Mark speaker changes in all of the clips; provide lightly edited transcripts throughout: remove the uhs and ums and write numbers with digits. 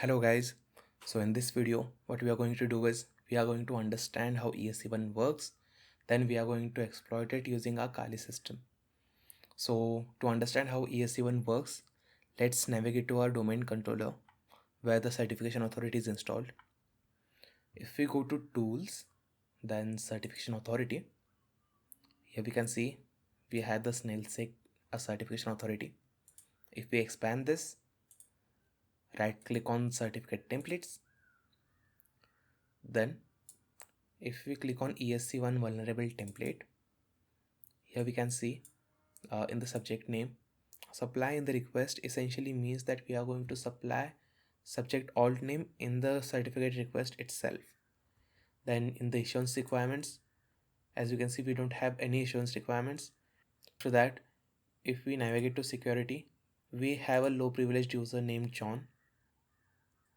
Speaker 1: Hello guys, so in this video what we are going to do is we are going to understand how ESC1 works, then we are going to exploit it using our Kali system. So to understand how ESC1 works, let's navigate to our domain controller where the certification authority is installed. If we go to tools, then certification authority, here we can see we have the SnailSec a certification authority. If we expand this, right click on certificate templates, then if we click on ESC1 vulnerable template, here we can see in the subject name, supply in the request essentially means that we are going to supply subject alt name in the certificate request itself. Then in the issuance requirements, as you can see, we don't have any issuance requirements. For that, if we navigate to security, we have a low privileged user named John.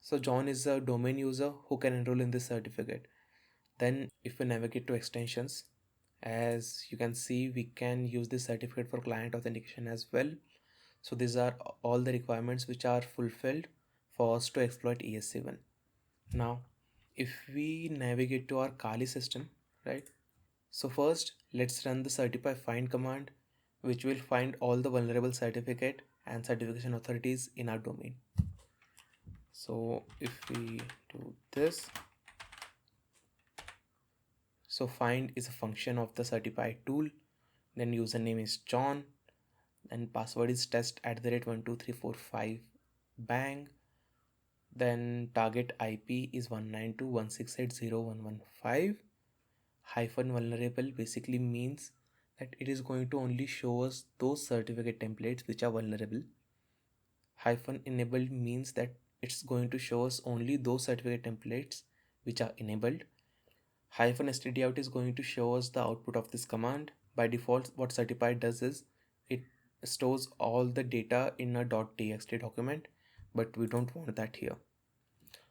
Speaker 1: So John is a domain user who can enroll in this certificate. Then if we navigate to extensions, as you can see, we can use this certificate for client authentication as well. So these are all the requirements which are fulfilled for us to exploit ESC1. Now, if we navigate to our Kali system, right? So first, let's run the certipy find command, which will find all the vulnerable certificate and certification authorities in our domain. So if we do this, so find is a function of the certipy tool, then username is John, and password is test@12345 bang, then target IP is 192.168.0.115. Hyphen vulnerable basically means that it is going to only show us those certificate templates which are vulnerable. Hyphen enabled means that it's going to show us only those certificate templates which are enabled. Hyphen stdout is going to show us the output of this command. By default, what certipy does is it stores all the data in a .txt document, but we don't want that here.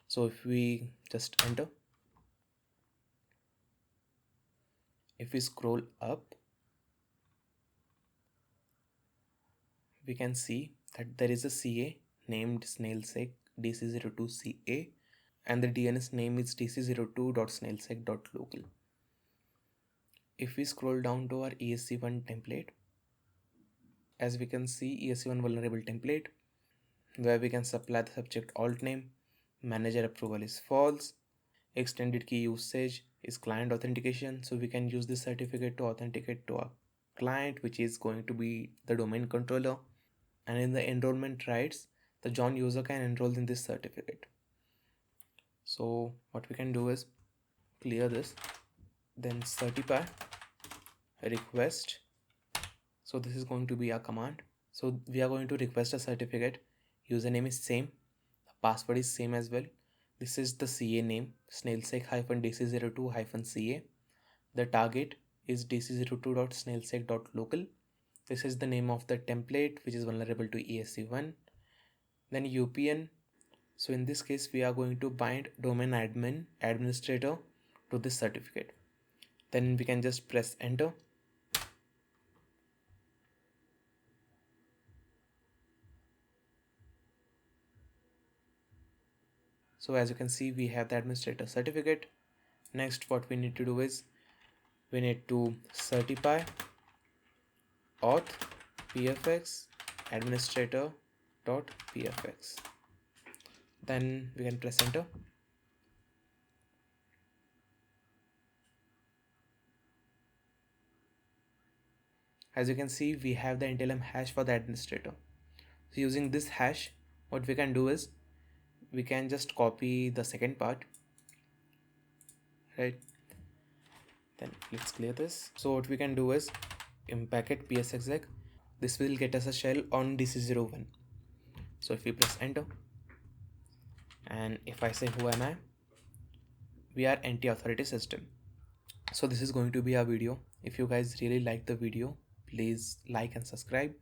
Speaker 1: So if we just enter, if we scroll up, we can see that there is a CA named SnailSec DC02CA, and the DNS name is dc02.snailsec.local. If we scroll down to our ESC1 template, as we can see ESC1 vulnerable template, where we can supply the subject alt name, manager approval is false, extended key usage is client authentication, so we can use this certificate to authenticate to our client, which is going to be the domain controller. And in the enrollment rights, the John user can enroll in this certificate. So what we can do is clear this, then certipy request. So this is going to be our command. So we are going to request a certificate. Username is same, the password is same as well. This is the CA name, snailsec-dc02-ca. The target is dc02.snailsec.local. This is the name of the template which is vulnerable to ESC1. Then UPN. So in this case, we are going to bind domain administrator to this certificate. Then we can just press enter. So as you can see, we have the administrator certificate. Next, what we need to do is we need to certipy auth pfx administrator.pfx. Then we can press enter. As you can see, we have the NTLM hash for the administrator. So using this hash, what we can do is we can just copy the second part, right? Then let's clear this. So what we can do is packet psexec. This will get us a shell on DC01. So if we press enter, and if I say who am I, we are anti-authority system. So this is going to be our video. If you guys really like the video, please like and subscribe.